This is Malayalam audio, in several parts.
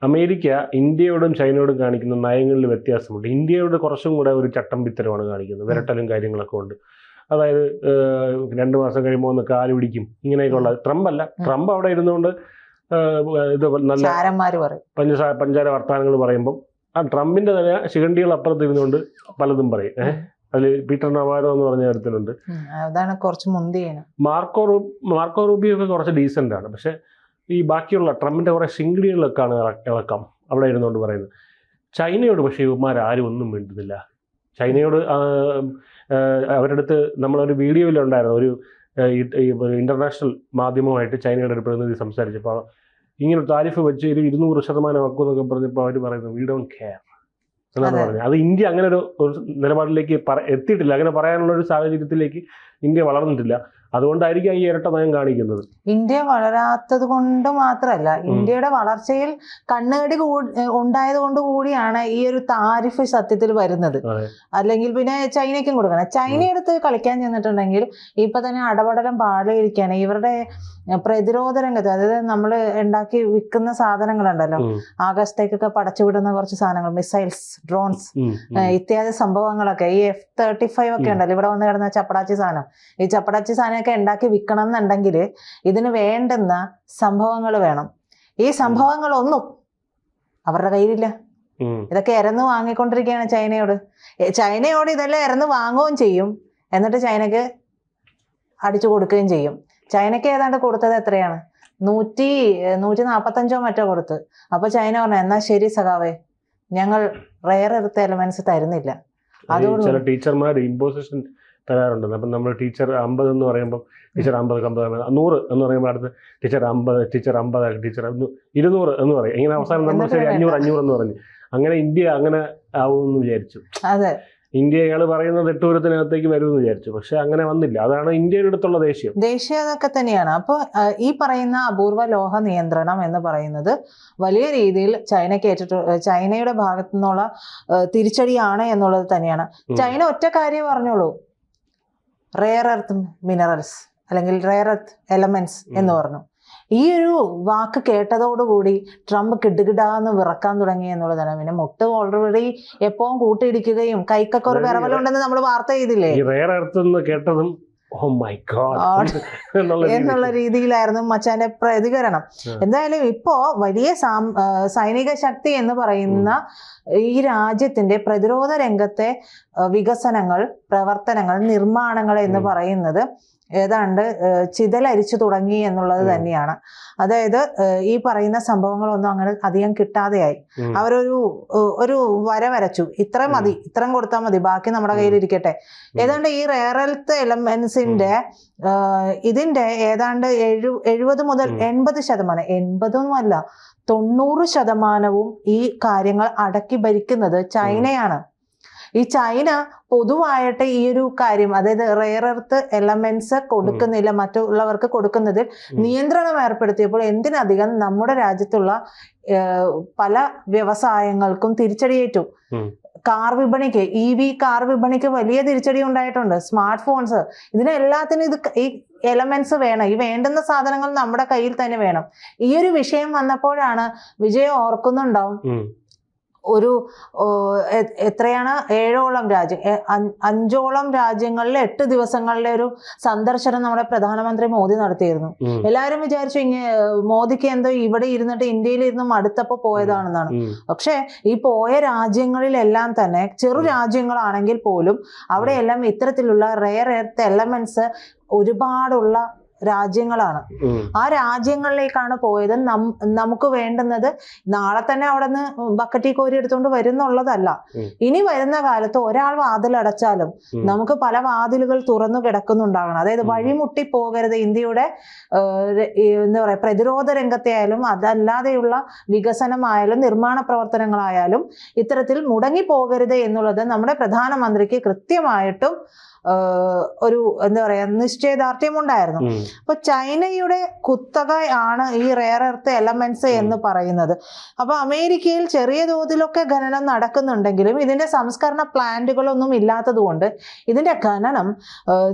അമേരിക്ക ഇന്ത്യയോടും ചൈനയോടും കാണിക്കുന്ന നയങ്ങളിൽ വ്യത്യാസമുണ്ട്. ഇന്ത്യയോട് കുറച്ചും കൂടെ ഒരു ചട്ടം പിത്തരമാണ് കാണിക്കുന്നത്, വിരട്ടലും കാര്യങ്ങളൊക്കെ ഉണ്ട്. അതായത് 2 മാസം കഴിയുമ്പോൾ ഒന്ന് കാല് പിടിക്കും, ഇങ്ങനെയൊക്കെയുള്ള. ട്രംപ് അവിടെ ഇരുന്നുകൊണ്ട് ഇത് നല്ല പഞ്ചാര വർത്തമാനങ്ങൾ പറയുമ്പം ആ ട്രംപിന്റെ തന്നെ ശിഖണ്ഡികൾ അപ്പുറത്ത് ഇരുന്നുകൊണ്ട് പലതും പറയും. അതിൽ പീറ്റർ നവാരോ എന്ന് പറഞ്ഞ കാര്യത്തിലുണ്ട്. അതാണ് കുറച്ച് മുന്തിയാണ്. മാർക്കോ റൂബിയോ ഒക്കെ കുറച്ച് ഡീസന്റ് ആണ്. പക്ഷെ ഈ ബാക്കിയുള്ള ട്രംപിന്റെ കുറെ ശിങ്കിടികളിലൊക്കെയാണ് ഇളക്കം അവിടെ ഇരുന്നുകൊണ്ട് പറയുന്നത്. ചൈനയോട് പക്ഷേ ഇവന്മാരും ഒന്നും മിണ്ടുന്നില്ല. ചൈനയോട് അവരുടെ അടുത്ത് നമ്മളൊരു വീഡിയോയിലുണ്ടായിരുന്നു, ഒരു ഇന്റർനാഷണൽ മാധ്യമമായിട്ട് ചൈനയുടെ ഒരു പ്രതിനിധി സംസാരിച്ചപ്പോൾ ഇങ്ങനെ താരിഫ് വെച്ച് ഒരു 200% ആക്കും എന്നൊക്കെ പറഞ്ഞപ്പോൾ അവർ പറയുന്നത് വി ഡോണ്ട് കെയർ എന്നാണ് പറഞ്ഞത്. അത് ഇന്ത്യ അങ്ങനെ ഒരു നിലപാടിലേക്ക് എത്തിയിട്ടില്ല. അങ്ങനെ പറയാനുള്ള ഒരു സാഹചര്യത്തിലേക്ക് ഇന്ത്യ വളർന്നിട്ടില്ല. അതുകൊണ്ടായിരിക്കും ഈ ഇരട്ട നയം കാണിക്കുന്നത്. ഇന്ത്യ വളരാത്തത് കൊണ്ട് മാത്രമല്ല, ഇന്ത്യയുടെ വളർച്ചയിൽ കണ്ണുകടി ഉണ്ടായത് കൊണ്ട് കൂടിയാണ് ഈ ഒരു താരിഫ് സത്യത്തിൽ വരുന്നത്. അല്ലെങ്കിൽ പിന്നെ ചൈനയ്ക്കും കൊടുക്കണം. ചൈന എടുത്ത് കളിക്കാൻ ചെന്നിട്ടുണ്ടെങ്കിൽ ഇപ്പൊ തന്നെ അടപടലം പാടിയിരിക്കുകയാണ്. ഇവരുടെ പ്രതിരോധ രംഗത്ത്, അതായത് നമ്മൾ ഉണ്ടാക്കി വിൽക്കുന്ന സാധനങ്ങളുണ്ടല്ലോ, ആകാശത്തേക്കൊക്കെ പടച്ചുവിടുന്ന കുറച്ച് സാധനങ്ങൾ, മിസൈൽസ്, ഡ്രോൺസ് ഇത്യാദി സംഭവങ്ങളൊക്കെ, ഈ F-35 ഒക്കെ ഉണ്ടല്ലോ, ഇവിടെ വന്ന് കിടന്ന ചപ്പടാച്ചി സാധനം, ഈ ചപ്പടാച്ചി സാധനമൊക്കെ ഉണ്ടാക്കി വിൽക്കണം എന്നുണ്ടെങ്കിൽ ഇതിന് വേണ്ടുന്ന സംഭവങ്ങൾ വേണം. ഈ സംഭവങ്ങളൊന്നും അവരുടെ കയ്യിലില്ല. ഇതൊക്കെ ഇരന്ന് വാങ്ങിക്കൊണ്ടിരിക്കുകയാണ് ചൈനയോട് ഇതെല്ലാം ഇരന്ന് വാങ്ങുകയും ചെയ്യും, എന്നിട്ട് ചൈനക്ക് അടിച്ചു കൊടുക്കുകയും ചെയ്യും. ചൈനക്ക് ഏതാണ്ട് കൊടുത്തത് എത്രയാണ്? 145 മറ്റോ കൊടുത്ത്. അപ്പൊ ചൈന പറഞ്ഞു, എന്നാ ശരി സഖാവേ, ഞങ്ങൾ റെയർ എർത്ത് എലമെന്റ്സ് തരുന്നില്ല. അതുകൊണ്ട് ചില ടീച്ചർമാർ ഇമ്പോസിഷൻ തരാറുണ്ട്. അപ്പം നമ്മൾ ടീച്ചർ 50 എന്ന് പറയുമ്പോൾ ടീച്ചർ 50 100 എന്ന് പറയുമ്പോൾ അടുത്ത് ടീച്ചർ 50 ടീച്ചർ 200 എന്ന് പറയും. ഇങ്ങനെ അവസാനം നമ്മൾ ശരി 500 എന്ന് പറഞ്ഞു. അങ്ങനെ ഇന്ത്യ അങ്ങനെ ആവുമെന്ന് വിചാരിച്ചു. അതെ, ഇന്ത്യ ഇയാൾ പറയുന്നത് 8 ദൂരത്തിനകത്തേക്ക് വരുമെന്ന് വിചാരിച്ചു. പക്ഷെ അങ്ങനെ വന്നില്ല. അതാണ് ഇന്ത്യയുടെ അടുത്തുള്ള ദേശീയതൊക്കെ തന്നെയാണ്. അപ്പോൾ ഈ പറയുന്ന അപൂർവ ലോഹ നിയന്ത്രണം എന്ന് പറയുന്നത് വലിയ രീതിയിൽ ചൈനയുടെ ഭാഗത്തു നിന്നുള്ള തിരിച്ചടിയാണ് എന്നുള്ളത് തന്നെയാണ്. ചൈന ഒറ്റ കാര്യം പറഞ്ഞോളൂ, റെയർ എർത്ത് മിനറൽസ് അല്ലെങ്കിൽ റെയർ എർത്ത് എലമെന്റ്സ് എന്ന് പറഞ്ഞു. ഈ ഒരു വാക്ക് കേട്ടതോടുകൂടി ട്രംപ് കിടുകിടാന്ന് വിറക്കാൻ തുടങ്ങി എന്നുള്ളതാണ്. പിന്നെ മുട്ട് ഓൾറെഡി എപ്പോഴും കൂട്ടിയിടിക്കുകയും കൈക്കൊക്കെ ഒരു വിറവലുണ്ടെന്ന് നമ്മൾ വാർത്ത ചെയ്തില്ലേ, എന്നുള്ള രീതിയിലായിരുന്നു മച്ചാന്റെ പ്രതികരണം. എന്തായാലും ഇപ്പോ വലിയ സൈനിക ശക്തി എന്ന് പറയുന്ന ഈ രാജ്യത്തിന്റെ പ്രതിരോധ രംഗത്തെ വികസനങ്ങൾ, പ്രവർത്തനങ്ങൾ, നിർമ്മാണങ്ങൾ എന്ന് പറയുന്നത് ഏതാണ്ട് ചിതലരിച്ചു തുടങ്ങി എന്നുള്ളത് തന്നെയാണ്. അതായത് ഈ പറയുന്ന സംഭവങ്ങളൊന്നും അങ്ങനെ അധികം കിട്ടാതെയായി. അവരൊരു വര വരച്ചു, ഇത്ര മതി, ഇത്രയും കൊടുത്താൽ മതി, ബാക്കി നമ്മുടെ കയ്യിലിരിക്കട്ടെ. ഏതാണ്ട് ഈ റെയർ എർത്ത് എലമെന്റ്സിന്റെ ഇതിന്റെ ഏതാണ്ട് 70 മുതൽ 80%, 80%, 90% ഈ കാര്യങ്ങൾ അടക്കി ഭരിക്കുന്നത് ചൈനയാണ്. ഈ ചൈന പൊതുവായിട്ട് ഈ ഒരു കാര്യം, അതായത് റെയർ എർത്ത് എലമെന്റ്സ് കൊടുക്കുന്നില്ല, മറ്റുള്ളവർക്ക് കൊടുക്കുന്നതിൽ നിയന്ത്രണം ഏർപ്പെടുത്തിയപ്പോൾ എന്തിനധികം നമ്മുടെ രാജ്യത്തുള്ള പല വ്യവസായങ്ങൾക്കും തിരിച്ചടിയേറ്റു. കാർ വിപണിക്ക്, EV കാർ വിപണിക്ക് വലിയ തിരിച്ചടി ഉണ്ടായിട്ടുണ്ട്. സ്മാർട്ട് ഫോൺസ്, ഇതിനെല്ലാത്തിനും ഈ എലമെന്റ്സ് വേണം. ഈ വേണ്ടുന്ന സാധനങ്ങൾ നമ്മുടെ കയ്യിൽ തന്നെ വേണം. ഈ ഒരു വിഷയം വന്നപ്പോഴാണ്, വിജയം ഓർക്കുന്നുണ്ടാവും, ഒരു എത്രയാണ് 5ഓളം രാജ്യങ്ങളിൽ 8 ദിവസങ്ങളിലെ ഒരു സന്ദർശനം നമ്മുടെ പ്രധാനമന്ത്രി മോദി നടത്തിയിരുന്നു. എല്ലാവരും വിചാരിച്ചു മോദിക്ക് എന്തോ ഇവിടെ ഇരുന്നിട്ട് ഇന്ത്യയിൽ ഇരുന്ന് മടുത്തപ്പോ പോയതാണെന്നാണ്. പക്ഷെ ഈ പോയ രാജ്യങ്ങളിലെല്ലാം തന്നെ ചെറു രാജ്യങ്ങളാണെങ്കിൽ പോലും അവിടെയെല്ലാം ഇത്തരത്തിലുള്ള റെയർ എർത്ത് എലമെന്റ്സ് ഒരുപാടുള്ള രാജ്യങ്ങളാണ്. ആ രാജ്യങ്ങളിലേക്കാണ് പോയത്. നമുക്ക് വേണ്ടുന്നത് നാളെ തന്നെ അവിടെ നിന്ന് ബക്കറ്റി കോരി എടുത്തുകൊണ്ട് വരുന്നുള്ളതല്ല. ഇനി വരുന്ന കാലത്ത് ഒരാൾ വാതിലടച്ചാലും നമുക്ക് പല വാതിലുകൾ തുറന്നു കിടക്കുന്നുണ്ടാകണം. അതായത് വഴിമുട്ടി പോകരുത്. ഇന്ത്യയുടെ എന്താ പറയാ, പ്രതിരോധ രംഗത്തെ ആയാലും അതല്ലാതെയുള്ള വികസനമായാലും നിർമ്മാണ പ്രവർത്തനങ്ങളായാലും ഇത്തരത്തിൽ മുടങ്ങി പോകരുത് എന്നുള്ളത് നമ്മുടെ പ്രധാനമന്ത്രിക്ക് കൃത്യമായിട്ടും ഒരു എന്താ പറയാ നിശ്ചയദാർഢ്യം ഉണ്ടായിരുന്നു. അപ്പൊ ചൈനയുടെ കുത്തക ആണ് ഈ റെയർ എർത്ത് എലമെന്റ്സ് എന്ന് പറയുന്നത്. അപ്പൊ അമേരിക്കയിൽ ചെറിയ തോതിലൊക്കെ ഖനനം നടക്കുന്നുണ്ടെങ്കിലും ഇതിന്റെ സംസ്കരണ പ്ലാന്റുകളൊന്നും ഇല്ലാത്തത് കൊണ്ട് ഇതിന്റെ ഖനനം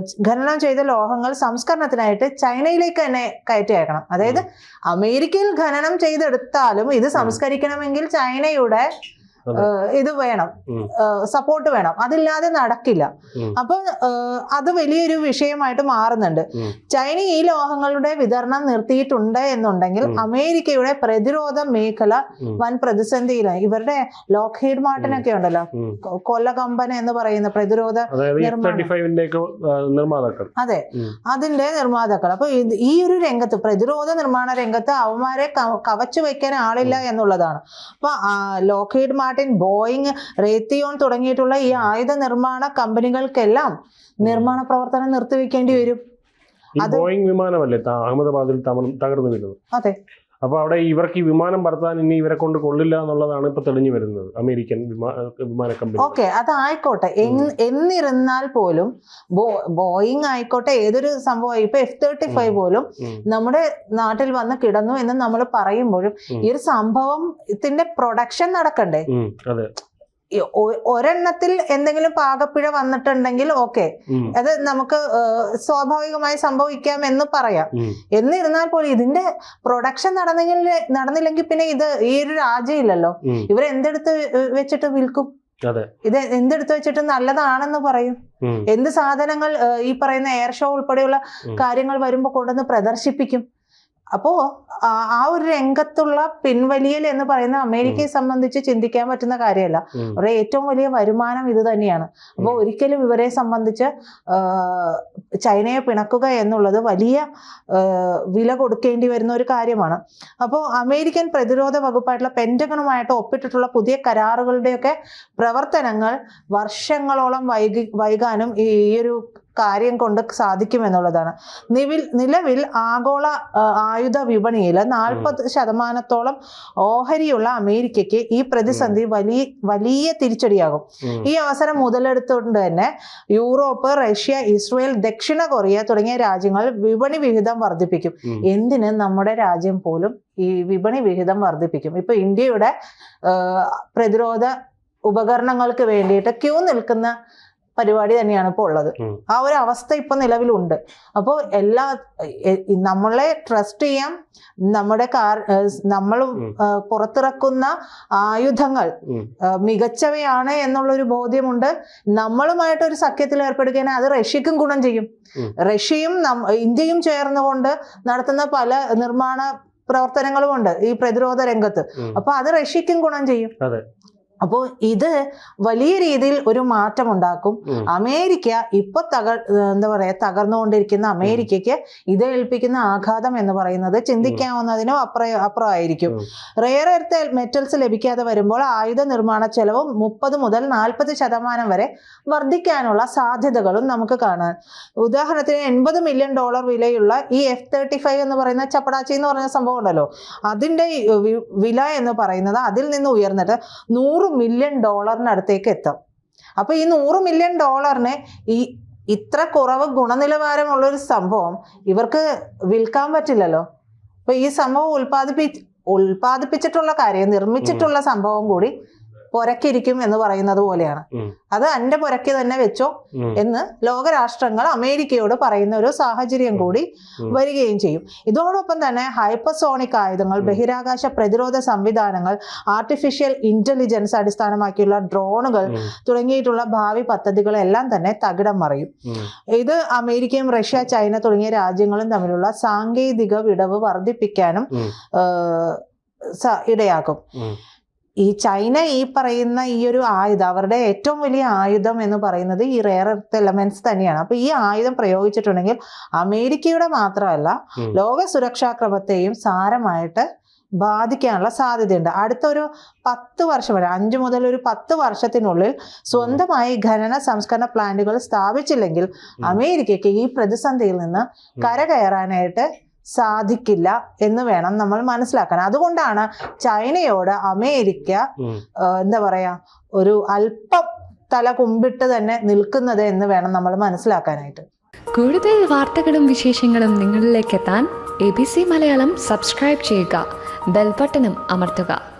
ചെയ്ത ലോഹങ്ങൾ സംസ്കരണത്തിനായിട്ട് ചൈനയിലേക്ക് തന്നെ കയറ്റി അയക്കണം. അതായത് അമേരിക്കയിൽ ഖനനം ചെയ്തെടുത്താലും ഇത് സംസ്കരിക്കണമെങ്കിൽ ചൈനയുടെ ഇത് വേണം, സപ്പോർട്ട് വേണം. അതില്ലാതെ നടക്കില്ല. അപ്പൊ അത് വലിയൊരു വിഷയമായിട്ട് മാറുന്നുണ്ട്. ചൈന ഈ ലോഹങ്ങളുടെ വിതരണം നിർത്തിയിട്ടുണ്ട് എന്നുണ്ടെങ്കിൽ അമേരിക്കയുടെ പ്രതിരോധ മേഖല വൻ പ്രതിസന്ധിയിലായി. ഇവരുടെ ലോക്ക്ഹീഡ് മാർട്ടിനൊക്കെ ഉണ്ടല്ലോ, കൊല്ലകമ്പന എന്ന് പറയുന്ന പ്രതിരോധ നിർമ്മാതാക്കൾ, അതെ, അതിന്റെ നിർമ്മാതാക്കൾ. അപ്പൊ ഈ ഒരു രംഗത്ത്, പ്രതിരോധ നിർമ്മാണ രംഗത്ത് അവന്മാരെ കവച്ചു വെക്കാൻ ആളില്ല എന്നുള്ളതാണ്. അപ്പൊ ലോക്ക്ഹീഡ് മാർട്ടിൻ, ബോയിങ്, റേത്തിയോൺ തുടങ്ങിയിട്ടുള്ള ഈ ആയുധ നിർമ്മാണ കമ്പനികൾക്കെല്ലാം നിർമ്മാണ പ്രവർത്തനം നിർത്തിവെക്കേണ്ടി വരും. ബോയിങ് വിമാനമല്ലേ അഹമ്മദാബാദിൽ തകർന്നു വീഴുന്നത്? അതെ. അപ്പൊ അവിടെ ഇവർക്ക് ഈ വിമാനം പറത്താൻ ഇനി ഇവരെ കൊണ്ട് കൊള്ളില്ല എന്നുള്ളതാണ് ഇപ്പൊ തെളിഞ്ഞു വരുന്നത്, അമേരിക്കൻ വിമാന കമ്പനി. ഓക്കെ, അതായിക്കോട്ടെ. എന്നിരുന്നാൽ പോലും ബോയിങ് ആയിക്കോട്ടെ, ഏതൊരു സംഭവം, ഇപ്പൊ F-35 പോലും നമ്മുടെ നാട്ടിൽ വന്ന് കിടന്നു എന്ന് നമ്മൾ പറയുമ്പോഴും ഈ ഒരു സംഭവത്തിന്റെ പ്രൊഡക്ഷൻ നടക്കണ്ടേ? അതെ. ഒരെണ്ണത്തിൽ എന്തെങ്കിലും പാകപ്പിഴ വന്നിട്ടുണ്ടെങ്കിൽ ഓക്കെ, അത് നമുക്ക് സ്വാഭാവികമായി സംഭവിക്കാം എന്ന് പറയാം. എന്നിരുന്നാൽ പോലും ഇതിന്റെ പ്രൊഡക്ഷൻ നടന്നില്ലെങ്കിൽ പിന്നെ ഇത് ഈ ഒരു രാജ്യം ഇല്ലല്ലോ. ഇവരെന്തെടുത്ത് വെച്ചിട്ട് വിൽക്കും? ഇത് എന്തെടുത്ത് വെച്ചിട്ട് നല്ലതാണെന്ന് പറയും? എന്ത് സാധനങ്ങൾ ഈ പറയുന്ന എയർ ഷോ ഉൾപ്പെടെയുള്ള കാര്യങ്ങൾ വരുമ്പോ കൊണ്ടുവന്ന് പ്രദർശിപ്പിക്കും? അപ്പോ ആ ഒരു രംഗത്തുള്ള പിൻവലിയൽ എന്ന് പറയുന്ന അമേരിക്കയെ സംബന്ധിച്ച് ചിന്തിക്കാൻ പറ്റുന്ന കാര്യമല്ല. അവരുടെ ഏറ്റവും വലിയ വരുമാനം ഇത് തന്നെയാണ്. അപ്പോൾ ഒരിക്കലും ഇവരെ സംബന്ധിച്ച് ചൈനയെ പിണക്കുക എന്നുള്ളത് വലിയ വില കൊടുക്കേണ്ടി വരുന്ന ഒരു കാര്യമാണ്. അപ്പോൾ അമേരിക്കൻ പ്രതിരോധ വകുപ്പായിട്ടുള്ള പെന്റഗണുമായിട്ട് ഒപ്പിട്ടിട്ടുള്ള പുതിയ കരാറുകളുടെയൊക്കെ പ്രവർത്തനങ്ങൾ വർഷങ്ങളോളം വൈകാനും ഈ ഒരു കാര്യം കൊണ്ട് സാധിക്കുമെന്നുള്ളതാണ്. നിലവിൽ ആഗോള ആയുധ വിപണിയിൽ 40% ഓഹരിയുള്ള അമേരിക്കയ്ക്ക് ഈ പ്രതിസന്ധി വലിയ തിരിച്ചടിയാകും. ഈ അവസരം മുതലെടുത്തുകൊണ്ട് തന്നെ യൂറോപ്പ്, റഷ്യ, ഇസ്രയേൽ, ദക്ഷിണ കൊറിയ തുടങ്ങിയ രാജ്യങ്ങൾ വിപണി വിഹിതം വർദ്ധിപ്പിക്കും. എന്തിന് നമ്മുടെ രാജ്യം പോലും ഈ വിപണി വിഹിതം വർദ്ധിപ്പിക്കും. ഇപ്പൊ ഇന്ത്യയുടെ പ്രതിരോധ ഉപകരണങ്ങൾക്ക് വേണ്ടിയിട്ട് ക്യൂ നിൽക്കുന്ന പരിപാടി തന്നെയാണ് ഇപ്പോൾ ഉള്ളത്. ആ ഒരു അവസ്ഥ ഇപ്പൊ നിലവിലുണ്ട്. അപ്പോൾ നമ്മളെ ട്രസ്റ്റ് ചെയ്യാം. നമ്മൾ പുറത്തിറക്കുന്ന ആയുധങ്ങൾ മികച്ചവയാണ് എന്നുള്ളൊരു ബോധ്യമുണ്ട്. നമ്മളുമായിട്ട് ഒരു സഖ്യത്തിൽ ഏർപ്പെടുകയാണെങ്കിൽ അത് റഷ്യക്കും ഗുണം ചെയ്യും. റഷ്യയും ഇന്ത്യയും ചേർന്നുകൊണ്ട് നടത്തുന്ന പല നിർമ്മാണ പ്രവർത്തനങ്ങളുമുണ്ട് ഈ പ്രതിരോധ രംഗത്ത്. അപ്പൊ അത് റഷ്യക്കും ഗുണം ചെയ്യും. അപ്പോൾ ഇത് വലിയ രീതിയിൽ ഒരു മാറ്റം ഉണ്ടാക്കും. അമേരിക്ക ഇപ്പൊ തകർന്നുകൊണ്ടിരിക്കുന്ന അമേരിക്കയ്ക്ക് ഇത് ഏൽപ്പിക്കുന്ന ആഘാതം എന്ന് പറയുന്നത് ചിന്തിക്കാവുന്നതിനും അപ്പുറമായിരിക്കും. റെയർ എർത്ത് മെറ്റൽസ് ലഭിക്കാതെ വരുമ്പോൾ ആയുധ നിർമ്മാണ ചെലവും 30 മുതൽ 40% വരെ വർദ്ധിക്കാനുള്ള സാധ്യതകളും നമുക്ക് കാണാൻ. ഉദാഹരണത്തിന് $80 മില്യൺ വിലയുള്ള ഈ F-35 എന്ന് പറയുന്ന ചപ്പടാച്ചി എന്ന് പറഞ്ഞ സംഭവം ഉണ്ടല്ലോ, അതിന്റെ വില എന്ന് പറയുന്നത് അതിൽ നിന്ന് ഉയർന്നിട്ട് $100 മില്യൺ അടുത്തേക്ക് എത്തും. അപ്പൊ ഈ $100 മില്യൺ ഈ ഇത്ര കുറവ് ഗുണനിലവാരമുള്ള ഒരു സംഭവം ഇവർക്ക് വിൽക്കാൻ പറ്റില്ലല്ലോ. അപ്പൊ ഈ സംഭവം ഉൽപ്പാദിപ്പിച്ചിട്ടുള്ള കാര്യം, നിർമ്മിച്ചിട്ടുള്ള സംഭവം കൂടി പുരക്കിരിക്കും എന്ന് പറയുന്നത് പോലെയാണ്. അത് എന്റെ പുരക്ക് തന്നെ വെച്ചോ എന്ന് ലോകരാഷ്ട്രങ്ങൾ അമേരിക്കയോട് പറയുന്ന ഒരു സാഹചര്യം കൂടി വരികയും ചെയ്യും. ഇതോടൊപ്പം തന്നെ ഹൈപ്പർസോണിക് ആയുധങ്ങൾ, ബഹിരാകാശ പ്രതിരോധ സംവിധാനങ്ങൾ, ആർട്ടിഫിഷ്യൽ ഇന്റലിജൻസ് അടിസ്ഥാനമാക്കിയുള്ള ഡ്രോണുകൾ തുടങ്ങിയിട്ടുള്ള ഭാവി പദ്ധതികളെല്ലാം തന്നെ തകിടം മറിയും. ഇത് അമേരിക്കയും റഷ്യ, ചൈന തുടങ്ങിയ രാജ്യങ്ങളും തമ്മിലുള്ള സാങ്കേതിക വിടവ് വർദ്ധിപ്പിക്കാനും ഇടയാക്കും. ഈ ചൈന ഈ പറയുന്ന ഈ ഒരു ആയുധം, അവരുടെ ഏറ്റവും വലിയ ആയുധം എന്ന് പറയുന്നത് ഈ റെയർ എർത്ത് എലമെന്റ്സ് തന്നെയാണ്. അപ്പൊ ഈ ആയുധം പ്രയോഗിച്ചിട്ടുണ്ടെങ്കിൽ അമേരിക്കയുടെ മാത്രമല്ല ലോക സുരക്ഷാക്രമത്തെയും സാരമായിട്ട് ബാധിക്കാനുള്ള സാധ്യതയുണ്ട്. അടുത്തൊരു 10 വർഷം വരെ, 5 മുതൽ ഒരു 10 വർഷത്തിനുള്ളിൽ സ്വന്തമായി ഖനന സംസ്കരണ പ്ലാന്റുകൾ സ്ഥാപിച്ചില്ലെങ്കിൽ അമേരിക്കയ്ക്ക് ഈ പ്രതിസന്ധിയിൽ നിന്ന് കരകയറാനായിട്ട് സാധിക്കില്ല എന്ന് വേണം നമ്മൾ മനസ്സിലാക്കാൻ. അതുകൊണ്ടാണ് ചൈനയോട് അമേരിക്ക എന്താ പറയാ, ഒരു അല്പം തല കുമ്പിട്ട് തന്നെ നിൽക്കുന്നത് എന്ന് വേണം നമ്മൾ മനസ്സിലാക്കാനായിട്ട്. കൂടുതൽ വാർത്തകളും വിശേഷങ്ങളും നിങ്ങളിലേക്ക് എത്താൻ ABC മലയാളം സബ്സ്ക്രൈബ് ചെയ്യുക, ബെൽ ബട്ടണും അമർത്തുക.